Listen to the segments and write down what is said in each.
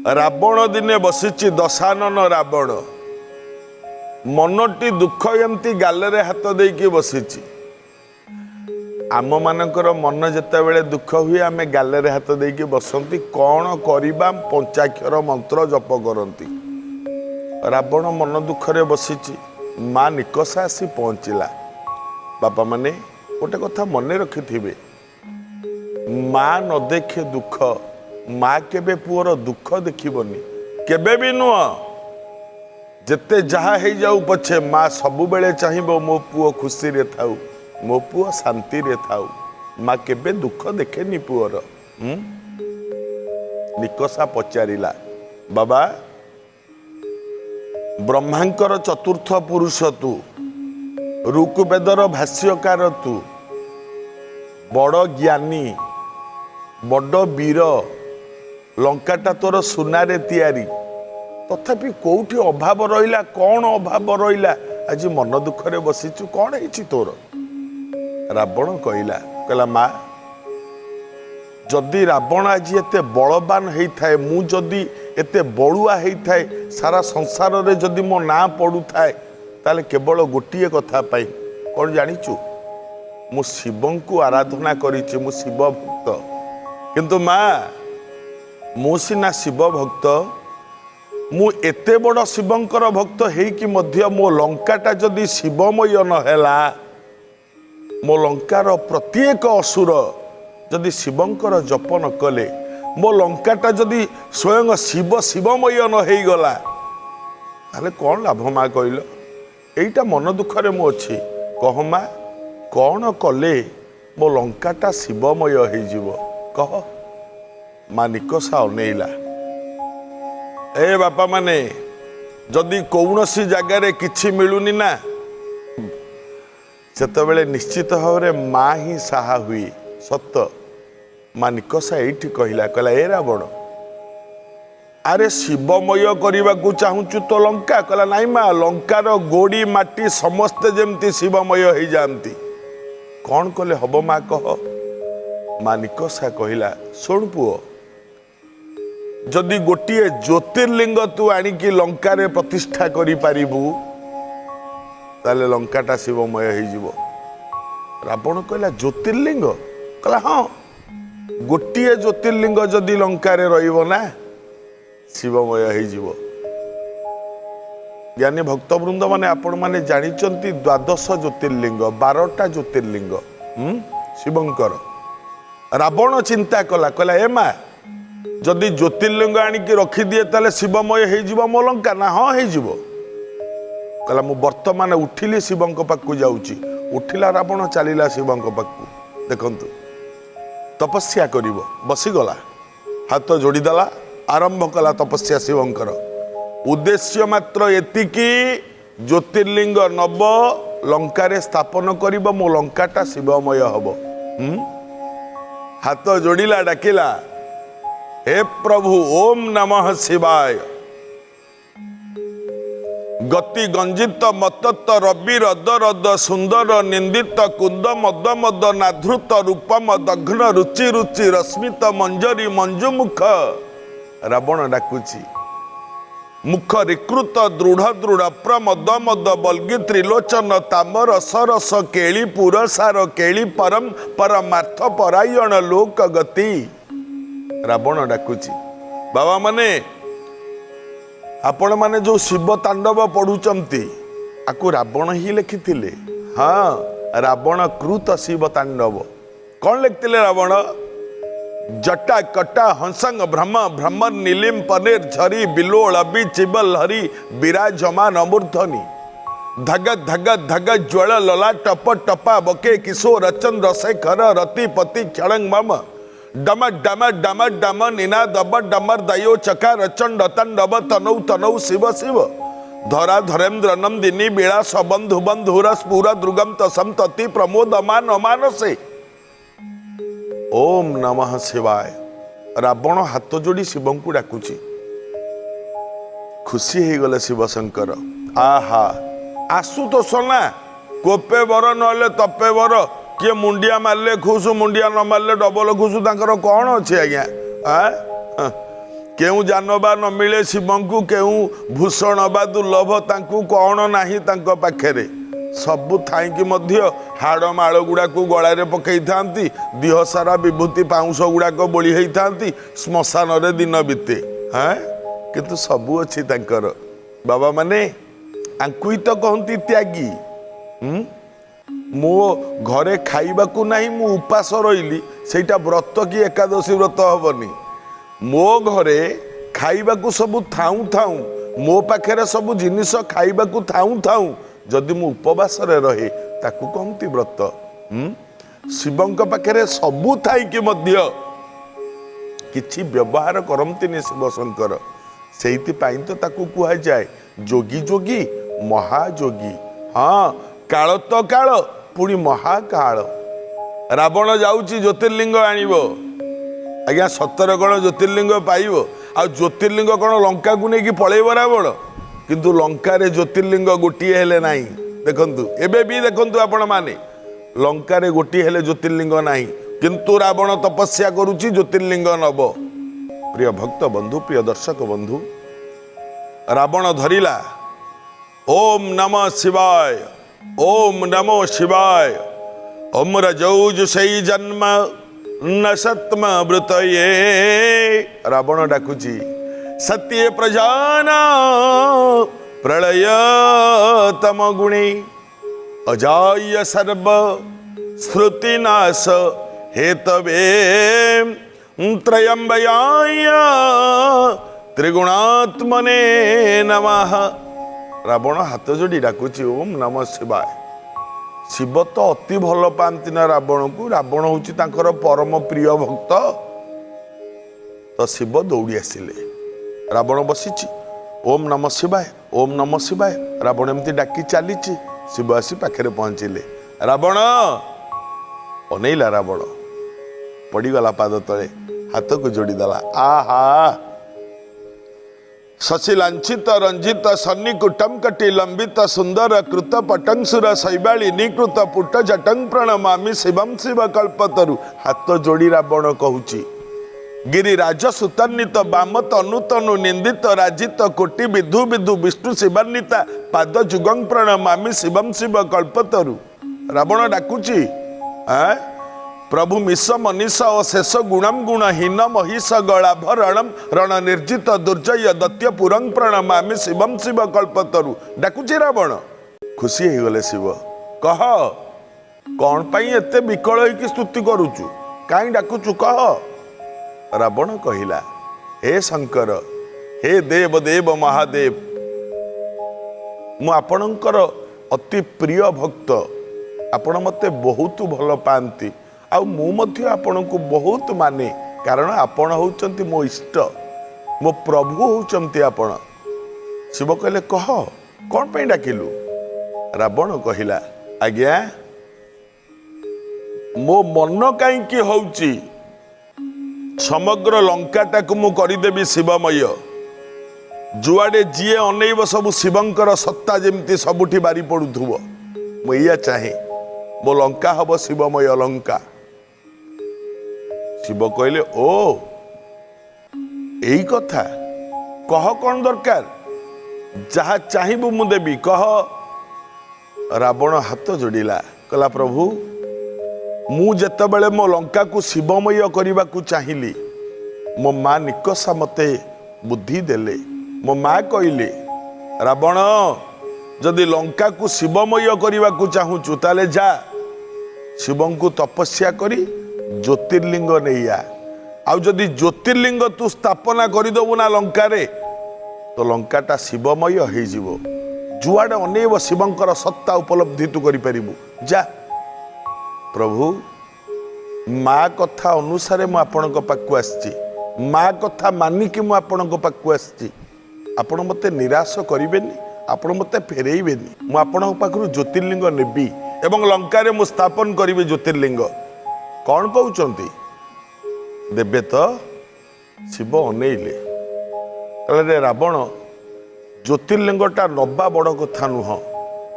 रावण दिने बसिची दशानन रावण मनटी दुख एमती गालरे हाथ देकी बसिची। आम मानकर मन जेतेबेले दुख हुए आमे गालरे हाथ देकी बसंती कौन करिबा पंचाक्षर मंत्र जप करती। रावण मन दुखरे बसिची माँ निकषा आसी पहुँचला। बापा माने गोटे कथा मन रखिथिबे, माँ न देखे दुख, माँ केबे पुअर दुख देखिबनी केबे भी नुह। जेते जहा हे जाऊ पछे माँ सबु बेले चाहिबो मो पुओ खुशी रे थाऊ, मो पुओ शांति रे थाऊ। माँ केबे दुख देखेनी पुअर। निकषा पचारिला, बाबा ब्रह्मांकर चतुर्थ पुरुष तू, ऋग्वेदर भाष्यकार तू, बड़ ज्ञानी बड़ वीर, लंकाटा तोर सुनारे तैयारी, तथापि कोठी अभाव रहिला, कौन अभाव रहिला आज मन दुखरे बसिचु, कौन हेछि तोर। रावण कहला माँ जदि रावण आज एते बलवान हेई थाए, मु जदि एते बड़ुआ हेई थाए, सारा संसार रे जदि मो ना पड़ू थाए, ताले केवल गोटिए कथा पाई कौन जानिचु, मु शिवं को आराधना करिछि, मु शिव भक्त। किंतु माँ मु सिना शिव भक्त, मु एते बड़ शिवंकर भक्त हेई मध्य मो लंकाटा जदि शिवमय न हेला, मो लंकार प्रत्येक असुर जदि शिवंकर जप न कले, मो लंकाटा जदि स्वयं शिव शिवमय न हेई गला, ताले कौन लाभ माँ कहल। एईटा मन दुखरे मु अछि, कह माँ कौन कले मो लंकाटा शिवमय हेई जीव कह। माँ निकषा अनेइला। ए बापा माने जदि कौनसी जगार किछि मिलुनी ना, सेतबेले निश्चित भाव में माँ ही साहा हुई सत। माँ निकषा एठी कहला ए रावण अरे शिवमय करने को चाहूचु तो लंका, कहला नाई माँ लंकार गोड़ी माटी समस्ते जमती शिवमय हो जाती, कौन कले हब माँ कह। माँ निकषा कहला सुन पुओ, जदि गोटे ज्योतिर्लिंग तू आनिकी लंकारे प्रतिष्ठा करि पारिबु, ताले लंकाटा शिवमय हो। रावण कहला ज्योतिर्लिंग, कहला हाँ गोटे ज्योतिर्लिंग जदि लंकारे रहिबो ना शिवमय हो। ज्ञानी भक्तवृंद माने आपण माने जानिचंती 12 ज्योतिर्लिंग 12टा ज्योतिर्लिंग शिवंकर। रावण चिंता कला ए माँ जदि ज्योतिर्लिंग आनिकी रखिदिए ताले शिवमय हो मो लंका ना। हाँ हो कहला मु वर्तमान उठिली शिवंक पाखु जाऊची। उठिला रावण चलिला शिवंक पाखु, देखंतु तपस्या करिवो, बसीगला हाथ जोड़ीदेला, आरंभ कला तपस्या शिवंकर। उद्देश्य मात्र एतिकी ज्योतिर्लिंग नव लंकारे स्थापन करिवो, मो लंकाटा शिवमय हबो। हाथ जोड़ीला, डाकिला हे प्रभु ओम नमः शिवाय। गति गंजित मतत्त रवि रद रद सुंदर निंदित कुंद मद मद नाधृत रूपम दघ्न रुचि रुचि रश्मित मंजरी मंजुमुख। रावण डाकुची मुख रिकृत दृढ़ दृढ़ प्रमद मद बल्गी त्रिलोचन तामर सरस केली पुरसार केली परम परमार्थ परायण लोक गति। रावण डाकुची बाबा माने आपण माने जो शिव तांडव पढ़ुचंती आकु रावण ही लिखिथिले। हाँ रावण कृत शिव तांडव कौन लिखिथिले रावण। जटा कटा हंसंग भ्रम भ्रमर नीलिम पनेर झरी बिलोल अबी चिबल हरी विराजमान अमूर्धनी धगत धगत धगत ज्वल लला टप टपा बके किशोर चंद्र शेखर रतिपति क्षणंग मम डम डम डम डम निना दब डमर दयो चकार चंड तंडव तनौ तनौ शिव शिव धरा धरेन्द्र नंदिनी विलास बंधु बंधुर स्फुर द्रुगम तसम तति प्रमोद मान मानसे। ओम नमः शिवाय। रावण हाथ जोड़ी शिवं को डाकुची। खुशी हो गले शिवशंकर। आहा आसु तो सोना कोपे बर नले तपे बर, किए मुंडिया मारले खुश, मुंडिया न मारले डबल खुश, तांकर कौन अच्छे आज्ञा। केउ जानवा न मिले शिवंकु केउ भूषण बा दुर्लभ तांकु कौन नाही तांको पाखेरे सबु थाईकी मध्य हाड़ माड़ गुड़ाक गलारे पकई थांती देह सारा विभूति पाउंश गुड़ाक बोली होई थांती श्मशान रे दिन बीते हाँ किंतु सबु अच्छी तांकर बाबा माने आंकु ही तो कहती त्यागी मो घरे खाइबाकू नहीं मु उपास रही सेटा व्रत कि एकादशी व्रत हबनी मो घरे खाइबाकू सबु थाऊ थाऊ मो पाखे सबु जिनिस खाइबाकू थाऊ थाऊ जदि मु उपवास रहे ताकू कहती व्रत शिवंक पाखे सबु थाई कि मध्य किछि व्यवहार करमतिनि शिव शंकर सेइतिपाई तो ताकू कुहा जाए जोगी जोगी महाजोगी हाँ काल तो काल पुणी महाकाल रावण जाऊची ज्योतिर्लिंग आनिब आज्ञा सतर कौन ज्योतिर्लिंग पाइब आ ज्योतिर्लिंग कौन लंका को लेकिन पलैब रावण किंतु लंकार ज्योतिर्लिंग गोटे हेले ना देखु एबे भी देखु आपण माने लंकार गोटे हेले ज्योतिर्लिंग नाही किंतु रावण तपस्या करुची ज्योतिर्लिंग नब प्रिय भक्त बंधु प्रिय दर्शक बंधु रावण धरिला ओम नमः शिवाय ओम नमो शिवाय ओम रजौज सई जन्म न सत्म व्रत ये रावण डाकुची सत्य प्रजाना प्रलय तम गुणे अजाय सर्व श्रुतिनाश हेतवे त्रयंबयाय त्रिगुणात्मने नमः रावण हाथ जोड़ी डाकुची ओम नमः शिवाय शिव तो अति भल पाती ना रावण को रावण हूँ तांकर परम प्रिय भक्त तो शिव दौड़ी आसिले रावण बसी ओम नमः शिवाय ओम नमः शिवाय रावण एमती डाकी चली शिव आसी पाखे पहुँचिले रावण अनेला रावण पड़गला पाद तले हाथ को जोड़ीदेला आहा शशि लांछित रंजित सन्निकुटम कटि लंबित सुंदर कृत पटंसुर शैवाली निकृत पुट जटंग प्रणमामि शिवम शिव कल्पतरु हाथ जोड़ी रावण कहूची गिरिराज सुतान्वित बाम तनु तनु निंदित राजित कोटि विधु विधु विष्णु शिवान्विता पाद जुगं प्रणमामि शिवम शिव कल्पतरु रावण डाकुची प्रभु मिश मनीष और शेष गुणम गुणहीन महिष गलाभरणम रण निर्जित दुर्जय दत्य पुरंग प्रणमामि शिवम शिव कल्पतरु डाकुची रावण खुशी हो गले शिव कह कौन पाई एते विकल होइकी स्तुति करूचु काई डाकुचु कह रावण कहिला हे शंकर हे देव देव महादेव मु आपणकर अति प्रिय भक्त आपण मते बहुत भल पाती आ आपण को बहुत माने कारण आपण होउचंती मो इष्ट मो प्रभु होउचंती आपण शिव कहले कह कौन पे डाकिलु रावण कहिला आज्ञा मो मन कहीं होउची समग्र लंकाटा को मु करदेवी शिवमय जुआडे जीए अनेब सब शिवंकर सत्ता जेमती सबुठी बारी पड़ुथुव मुझे चाहे मो लंका हम शिवमय लंका शिव कहले ओ यही कथा कह कौन दरकार जहा चाहबू मु देवी कह रावण हाथ जोड़िला कहला प्रभु मु जेतेबेले मो लंका को शिवमय करने को चाहिली मो माँ निकषा मते बुद्धि देले मो माँ कहले रावण जदि लंका को शिवमय करने को चाहूचु ताले जा शिव को तपस्या करी ज्योतिर्लिंग नहीं आउ जदि ज्योतिर्लिंग तू स्थापना करदेबू ना लंकारे तो लंकाटा शिवमय हो जुआड़े अनेब शिवंकर सत्ता उपलब्धि तू करू जा प्रभु माँ कथा अनुसार मु आपण पाखु आसी माँ कथा मानिकी मु आपण पाखु आसी आपण मते निराश करेनि आपण मते फेरेबेनि मु आपण पाखु ज्योतिर्लिंग नेबी एवं लंकारे मु स्थापन करी ज्योतिर्लिंग कौन कहते देवे तो शिव अनेइले कहले रावण ज्योतिर्लिंगटा नबा बड़ कथा नुह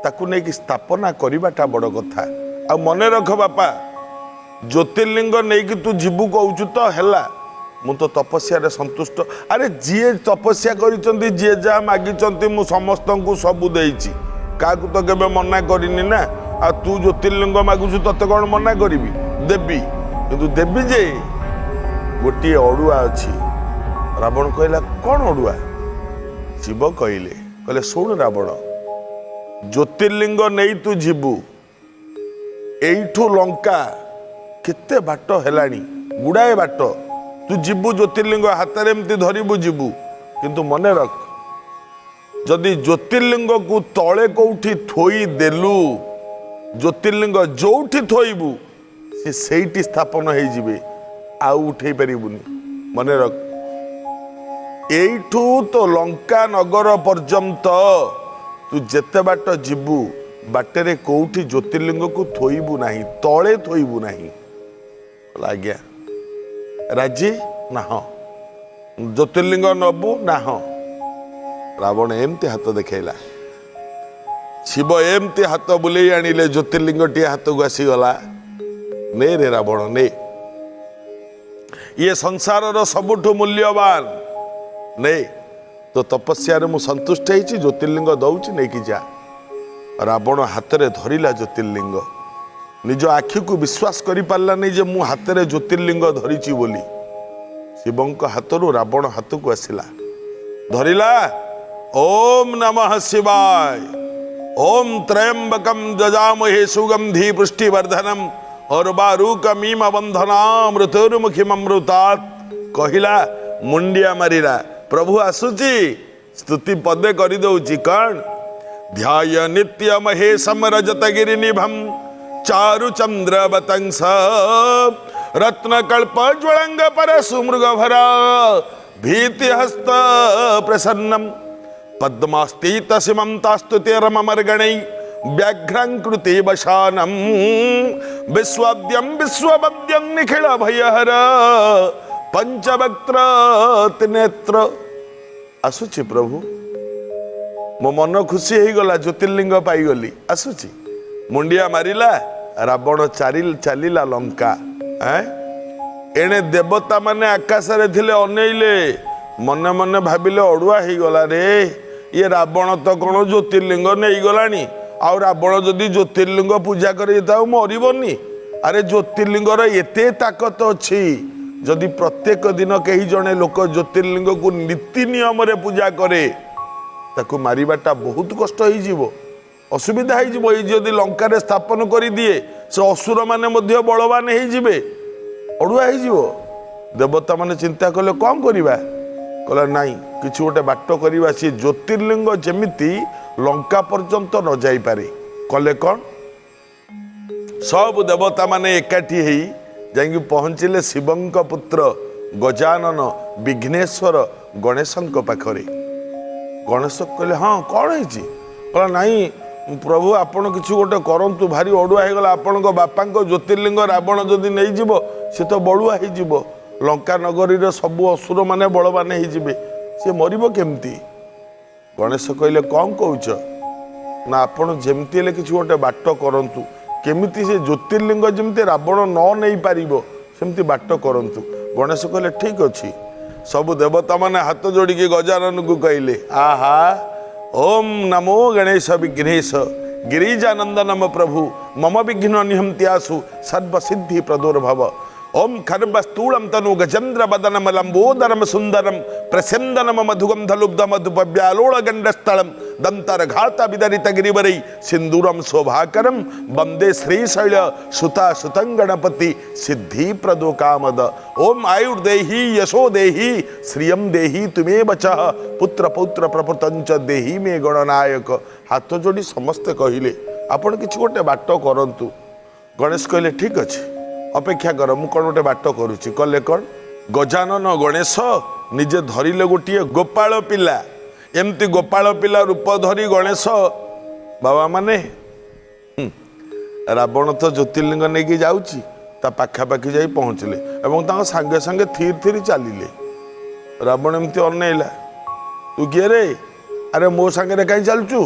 ताकू नहीं स्थापना करवाटा बड़ कथा आ मन रख बापा ज्योतिर्लिंग नहीं कि तू जीवु कहूँ तो है ମୁଁ ତ ତପସ୍ୟାରେ ସନ୍ତୁଷ୍ଟ। ଆରେ ଯିଏ ତପସ୍ୟା କରିଛନ୍ତି, ଯିଏ ଯାହା ମାଗିଛନ୍ତି ମୁଁ ସମସ୍ତଙ୍କୁ ସବୁ ଦେଇଛି, କାହାକୁ ତ କେବେ ମନା କରିନି ନା। ଆଉ ତୁ ଜ୍ୟୋତିର୍ଲିଙ୍ଗ ମାଗୁଛୁ, ତତେ କ'ଣ ମନା କରିବି? ଦେବି, କିନ୍ତୁ ଦେବି ଯେ ଗୋଟିଏ ଅଡ଼ୁଆ ଅଛି। ରାବଣ କହିଲା, କ'ଣ ଅଡ଼ୁଆ? ଶିବ କହିଲେ ଶୁଣ ରାବଣ, ଜ୍ୟୋତିର୍ଲିଙ୍ଗ ନେଇ ତୁ ଯିବୁ, ଏଇଠୁ ଲଙ୍କା କେତେ ବାଟ ହେଲାଣି, ଗୁଡ଼ାଏ ବାଟ ତୁ ଯିବୁ, ଜ୍ୟୋତିର୍ଲିଙ୍ଗ ହାତରେ ଏମିତି ଧରିବୁ ଯିବୁ, କିନ୍ତୁ ମନେ ରଖ, ଯଦି ଜ୍ୟୋତିର୍ଲିଙ୍ଗକୁ ତଳେ କୋଉଠି ଥୋଇ ଦେଲୁ, ଜ୍ୟୋତିର୍ଲିଙ୍ଗ ଯୋଉଠି ଥୋଇବୁ ସେ ସେଇଠି ସ୍ଥାପନ ହେଇଯିବେ, ଆଉ ଉଠେଇ ପାରିବୁନି। ମନେ ରଖ, ଏଇଠୁ ତ ଲଙ୍କା ନଗର ପର୍ଯ୍ୟନ୍ତ ତୁ ଯେତେ ବାଟ ଯିବୁ, ବାଟରେ କୋଉଠି ଜ୍ୟୋତିର୍ଲିଙ୍ଗକୁ ଥୋଇବୁ ନାହିଁ, ତଳେ ଥୋଇବୁ ନାହିଁ। ଆଜ୍ଞା ରାଜି ନା? ହଁ। ଜ୍ୟୋତିର୍ଲିଙ୍ଗ ନବୁ ନା? ହଁ। ରାବଣ ଏମିତି ହାତ ଦେଖେଇଲା, ଶିବ ଏମିତି ହାତ ବୁଲେଇ ଆଣିଲେ, ଜ୍ୟୋତିର୍ଲିଙ୍ଗଟିଏ ହାତକୁ ଆସିଗଲା। ନେ ରେ ରାବଣ ନେ, ଇଏ ସଂସାରର ସବୁଠୁ ମୂଲ୍ୟବାନ, ନେ, ତ ତପସ୍ୟାରେ ମୁଁ ସନ୍ତୁଷ୍ଟ ହେଇଛି, ଜ୍ୟୋତିର୍ଲିଙ୍ଗ ଦଉଛି, ନେଇକି ଯା। ରାବଣ ହାତରେ ଧରିଲା ଜ୍ୟୋତିର୍ଲିଙ୍ଗ, ନିଜ ଆଖିକୁ ବିଶ୍ୱାସ କରିପାରିଲାନି ଯେ ମୁଁ ହାତରେ ଜ୍ୟୋତିର୍ଲିଙ୍ଗ ଧରିଛି ବୋଲି। ଶିବଙ୍କ ହାତରୁ ରାବଣ ହାତକୁ ଆସିଲା, ଧରିଲା, ଓମ୍ ନମଃ ଶିବାୟ, ଓମ୍ ତ୍ରୟମ୍ବକಂ ଯଜାମହେ ସୁଗନ୍ଧି ପୁଷ୍ଟିବର୍ଧନମ୍ ଅର୍ବାରୁକମିମ ବନ୍ଧନାମ୍ ଋତୁର୍ମୁଖିମମୃତାତ୍ କହିଲା, ମୁଣ୍ଡିଆ ମାରିଲା। ପ୍ରଭୁ ଆସୁଛି, ସ୍ତୁତି ପଦେ କରିଦଉଛି। କ'ଣ? ଧ୍ୟାୟ ନିତ୍ୟ ମହେଶମ ରଜତଗିରି ନିଭମ୍ ଚାରୁ ଚନ୍ଦ୍ରବତଂସ ରତ୍ନକଳ୍ପ ଜ୍ୱଳଙ୍ଗ ପରଶୁ ମୃଗଭର ଭୀତି ହସ୍ତ ପ୍ରସନ୍ନମ୍ ପଦ୍ମାସ୍ତିତ ସୀମନ୍ତାସ୍ତୁତିରମର୍ଗଣୈ ବ୍ୟାଘ୍ରାଂକୃତି ବଶାନମ୍ ବିଶ୍ୱବ୍ଦ୍ୟଂ ବିଶ୍ୱବଦ୍ୟଂ ନିଖିଳ ଭୟହର ପଞ୍ଚବକ୍ତ୍ର ତ୍ରିନେତ୍ର। ଆସୁଛି ପ୍ରଭୁ, ମୋ ମନ ଖୁସି ହେଇଗଲା, ଜ୍ୟୋତିର୍ଲିଙ୍ଗ ପାଇଗଲି, ଆସୁଛି। ମୁଣ୍ଡିଆ ମାରିଲା, ରାବଣ ଚାଲିଲା ଲଙ୍କା। ଏଣେ ଦେବତା ମାନେ ଆକାଶରେ ଥିଲେ, ଅନେଇଲେ, ମନେ ମନେ ଭାବିଲେ, ଅଡୁଆ ହେଇଗଲା ରେ, ଇଏ ରାବଣ ତ କ'ଣ ଜ୍ୟୋତିର୍ଲିଙ୍ଗ ନେଇଗଲାଣି, ଆଉ ରାବଣ ଯଦି ଜ୍ୟୋତିର୍ଲିଙ୍ଗ ପୂଜା କରି ତାଉ ମରିବନି। ଆରେ ଜ୍ୟୋତିର୍ଲିଙ୍ଗର ଏତେ ତାକତ ଅଛି, ଯଦି ପ୍ରତ୍ୟେକ ଦିନ କେହି ଜଣେ ଲୋକ ଜ୍ୟୋତିର୍ଲିଙ୍ଗକୁ ନୀତି ନିୟମରେ ପୂଜା କରେ, ତାକୁ ମାରିବାଟା ବହୁତ କଷ୍ଟ ହେଇଯିବ, ଅସୁବିଧା ହେଇଯିବ। ଏଇ ଯଦି ଲଙ୍କାରେ ସ୍ଥାପନ କରିଦିଏ, ସେ ଅସୁର ମାନେ ମଧ୍ୟ ବଳବାନ ହେଇଯିବେ, ଅଡୁଆ ହେଇଯିବ। ଦେବତା ମାନେ ଚିନ୍ତା କଲେ, କ'ଣ କରିବା? କହିଲା, ନାଇଁ, କିଛି ଗୋଟେ ବାଟ କରିବା, ସେ ଜ୍ୟୋତିର୍ଲିଙ୍ଗ ଯେମିତି ଲଙ୍କା ପର୍ଯ୍ୟନ୍ତ ନ ଯାଇପାରେ। କଲେ କ'ଣ? ସବୁ ଦେବତା ମାନେ ଏକାଠି ହେଇ ଯାଇକି ପହଞ୍ଚିଲେ ଶିବଙ୍କ ପୁତ୍ର ଗଜାନନ ବିଘ୍ନେଶ୍ୱର ଗଣେଶଙ୍କ ପାଖରେ। ଗଣେଶ କହିଲେ, ହଁ କ'ଣ ହେଇଛି? କହିଲା, ନାଇଁ ପ୍ରଭୁ, ଆପଣ କିଛି ଗୋଟେ କରନ୍ତୁ, ଭାରି ଅଡୁଆ ହେଇଗଲା, ଆପଣଙ୍କ ବାପାଙ୍କ ଜ୍ୟୋତିର୍ଲିଙ୍ଗ ରାବଣ ଯଦି ନେଇଯିବ, ସେ ତ ବଳୁଆ ହେଇଯିବ, ଲଙ୍କା ନଗରୀର ସବୁ ଅସୁର ମାନେ ବଳବାନ ହେଇଯିବେ, ସେ ମରିବ କେମିତି? ଗଣେଶ କହିଲେ, କ'ଣ କହୁଛ? ନା, ଆପଣ ଯେମିତି ହେଲେ କିଛି ଗୋଟେ ବାଟ କରନ୍ତୁ, କେମିତି ସେ ଜ୍ୟୋତିର୍ଲିଙ୍ଗ ଯେମିତି ରାବଣ ନ ନେଇପାରିବ, ସେମିତି ବାଟ କରନ୍ତୁ। ଗଣେଶ କହିଲେ, ଠିକ୍ ଅଛି। ସବୁ ଦେବତା ମାନେ ହାତ ଯୋଡ଼ିକି ଗଜାନନକୁ କହିଲେ, ଆହା, ଓମ୍ ନମୋ ଗଣେଶ ବିଘ୍ନେଶ गिरिजानंदनम प्रभु मम विघ्न निहंत्यासु सर्वसिद्धि प्रदुर्भव ओम खर्बस्तूलम तनु गजेन्द्र बदनम लंबोदरम सुंदरम प्रस्यंदनम मधुगंधलुब्ध मधुपव्यालोड़ गंडस्थलम दंतर घाता विदरित गिरिवरई सिंदूरम शोभाकरम वंदे श्रीशैल सुता सुतं गणपति सिद्धि प्रदो कामद ओम आयुर्देहि यशो देहि श्रियम देहि तुमे बचः पुत्र पौत्र प्रपुतंच देहि मे गणनायक। हाथ जोड़ी समस्ते कहले आपण किछि गोटे बाट करंतु। गणेश कहले ठीक अछि अपेक्षा कर मु कौन गोटे बाट करुच्ची। कले कौन गजानन गणेश निजे धरिले गोटे गोपाल पिला एमती गोपाल पिला रूप धरी गणेश बाबा माने रावण तो ज्योतिर्लिंग नहीं जाऊँगी ता पाखापाखि जा पहुँचले एवं सांगे सांगे थीर थीर चलिले। रावण एमती अनेला तू किए रे अरे मो सांगे कहीं चलचु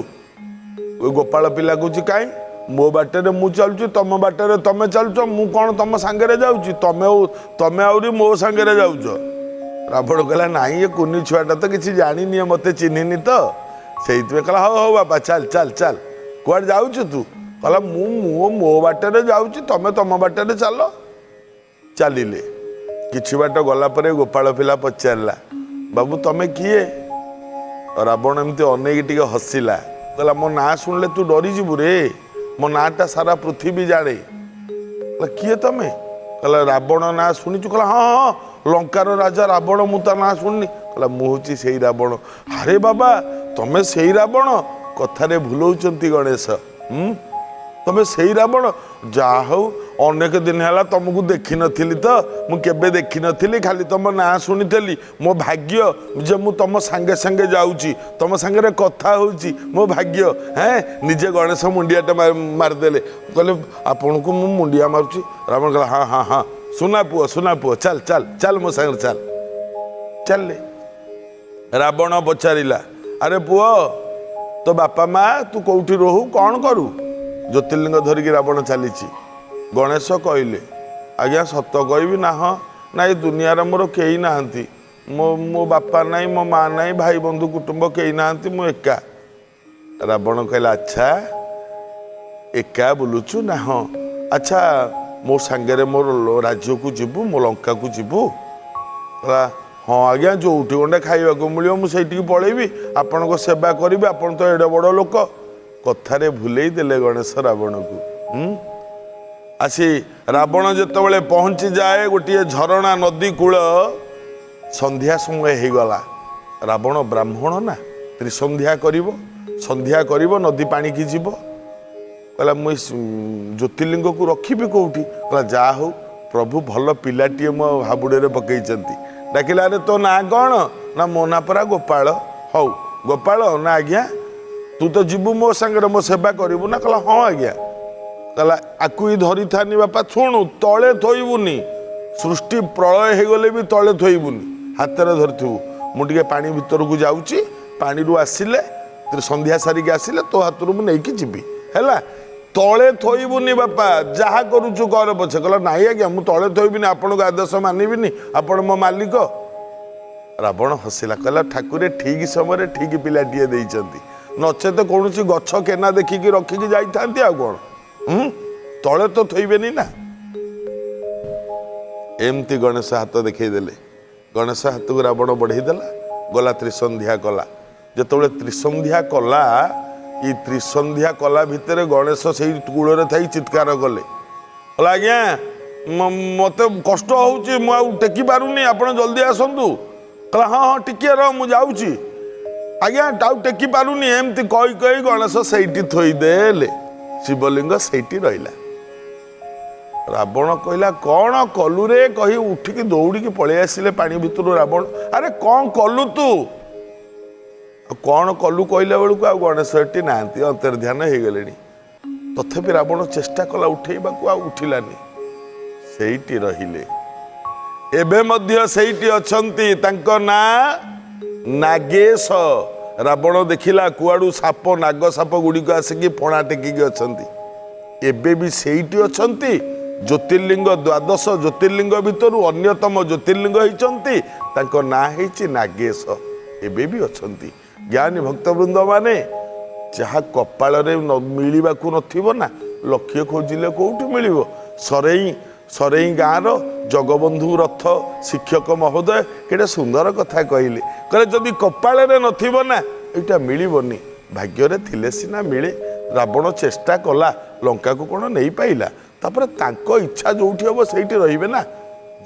गोपाल पिला कौच कहीं मो बाटर मु चलुची तुम बाटर तुम चलुच मु कौन तुम सांगे जाऊँगी तमें तमें आहरी मो सांगे जाऊच रावण कहला नाई ये कुनी छुआटा तो किसी जानी मत चिन्हनी तो से कहला हौ हौ बापा चल चल चल कुआडे जाऊछु तू कहला मु मो बाटर जाऊँ तमें तुम बाटर चल चलिले किछि बाट गला परे गोपाल पिला पचारला बाबू तमें किए रावण एमती अनेक टिके हसिला कहला मो ना शुणिले तू डरी जीवु रे मो नाटा सारा पृथ्वी जाने किए तमें कहला रावण ना शुणीचु कहला हाँ हाँ लंकार राजा रावण मु ता ना शुणनी कहला मु हूँ से रावण अरे बाबा तमें से रावण कथारे भूलौचंती गणेश तमें से रावण जा हौ अनेक दिन है तुमको देखी नी तो मुझे देखी नी खाली तुम ना शुणी मो भाग्य जे मु तुम सांगे सांगे जाऊँगी तुम सांगे कथा होची मो भाग्य हैं निजे गणेश मुंडियाटा मारिदेले कहले आपन को मु मुंडिया मारुची रावण कहला हाँ हाँ हाँ सुना पुओ चल चल चल मो सांगे चल चल रावण पचारिला अरे पुओ तो बापा माँ तू कौटी रोहु कौन करू ज्योतिर्लिंग धरिकी रावण चली गणेश कहले आज्ञा सत कहबी ना हाँ ना ये दुनिया मोर कई ना मो मो बापा नाई मो माँ नाई भाई बंधु कुटुंब कई ना मु एका रावण कहला अच्छा एका बुलुचु ना हाँ अच्छा मो सांगे मोर राज्य को जीवु मो लंका को जीवु हाँ आज्ञा जो गंडे खाइबा मिले मुझे पलैबी आपण को सेवा करी आपन तो एडे बड़ लोक कथारे भूले देले गणेश रावण को आसी रावण जिते पहुँची जाए गोटे झरणा नदी कूल संध्या समय हो गला रावण ब्राह्मण ना त्रिसंध्या करिवो संध्या करिवो नदी पानी की जीव कहला मुई ज्योतिर्लिंग को रखी कौटी कहला जा हो प्रभु भल पिलाटीए मो हाबुड़े पकई डाकिला अरे तो ना कौन ना मो ना परा गोपाल हौ गोपाल ना आज्ञा तू तो जीवु मो सांगे मो सेवा करू ना कहला हाँ आज्ञा कहला आकु ही धरी थानी बापा शुणु तले थोबुनि सृष्टि प्रलय हो गले भी तले थोबुनि हाथ में धरथु मुझे पानी भीतर को जाऊँगी पानी रू आसिले संध्या सारिक आसिले तो हाथ रू मुझे जीवी है तले थोबुनि बापा जहा करुचु कर पछे कहला नाई आज्ञा मुझे तले थोबी आपण को आदेश मानबी आपण मो मालिक रावण हसिला कहला ठाकुर ठीक समय ठीक पिलाटीए देइचंती नचेत कौन गछ केना देखिकी रखिकी जाइथांती आ कौन तले तो थोबेनी ना एमती गणेश हाथ देखईदेले गणेश हाथ को रावण बढ़ईदेला गला त्रिसंध्या कला जो त्रिसंध्या कला ये त्रिसंध्या कला भितर गणेश से कूल थी चित्कार कले आज्ञा मत कष्ट हो टेकी पारुनी आप जल्दी आसतु कहला हाँ हाँ टिके रह मुझे जाऊँगी आज्ञा टाउ टेकी पारुनी एमती कही कही गणेश से थोईदेले शिवलिंग सेठी रहिला रावण कहला कौन कलु रे कही उठिकी दौड़िकी पलि आसिले पानी भितर रावण अरे कौन कलु तू कौन कलु कहला बेलू आ गणेश एटी ना अंतर्ध्यान हो गले तथापि रावण चेष्टा कला उठेबा उठिलानी सेठी रहिले एबे मध्य सेठी अछंती तांको ना नागेश रावण देखिला कुआड़ू साप नाग साप गुड़िक आसिकी फणा टेकिकी अछंती एबे भी सेठी अछंती ज्योतिर्लिंग द्वादश ज्योतिर्लिंग भितर अन्यतम ज्योतिर्लिंग होइचंती तांको ना हेची नागेश एबे भी अछंती ज्ञानी भक्तवृंद माने जहाँ कपाल मिलवाकू नथिबो ना लक्ष्य खोजिले कौटी मिलिबो सरई सरई गाँव जगबंधु रथ शिक्षक महोदय केटे सुंदर कथा कहले कहले जदि कपाल नथिबो ना एटा मिलिबोनी भाग्य थिले सिना मिले रावण चेष्टा कला लंका को कौन नहीं पाइला तापर तांको इच्छा जोठी हम सेठी रहिबे ना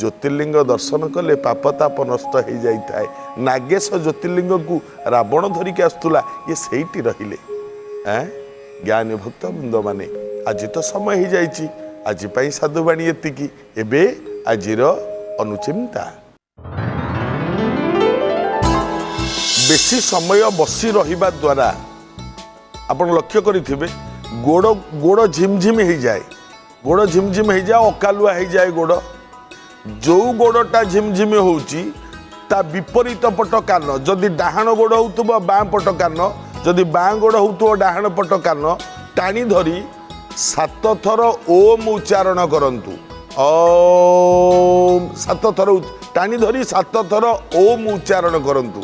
ज्योतिर्लिंग दर्शन कले पापताप नष्ट हो जाए नागेश ज्योतिर्लिंग को रावण धरिकी आसुला ये सेठी रहिले ज्ञानी भक्त वृंद माने आज तो समय हो जाइए आज साधुवाणी एतिकी एबे आजिर अनुचिंता बेसी समय बसी रहिबा द्वारा आपण लक्ष्य करिथिबे गोड़ गोड़ झिमझिम हो जाए गोड़ झिमझिम हो जाए अकालुआ हो जाए गोड़ जो गोड़टा झिमझिम होउची ता विपरीत पट कान जदि डाहाण गोड़ होउतबो बाँ पट कान जदि बाँ गोड़ होउतबो डाहाण पट कान टाणी धरी 7 थर ओम उच्चारण करंतु ओम 7 थर टाणी धरी 7 थर ओम उच्चारण करंतु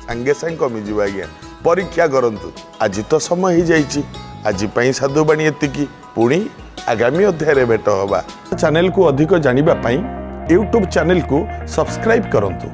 सांगे सांगे कमिଯିବ आज्ञा परीक्षा करंतु आज तो समय ही जाइछि आज पई साधुवाणी एतिकी पुणी आगामी अध्याय भेट हवा चैनल को अधिक जानिबा पई YouTube चैनल को सब्सक्राइब करंतु।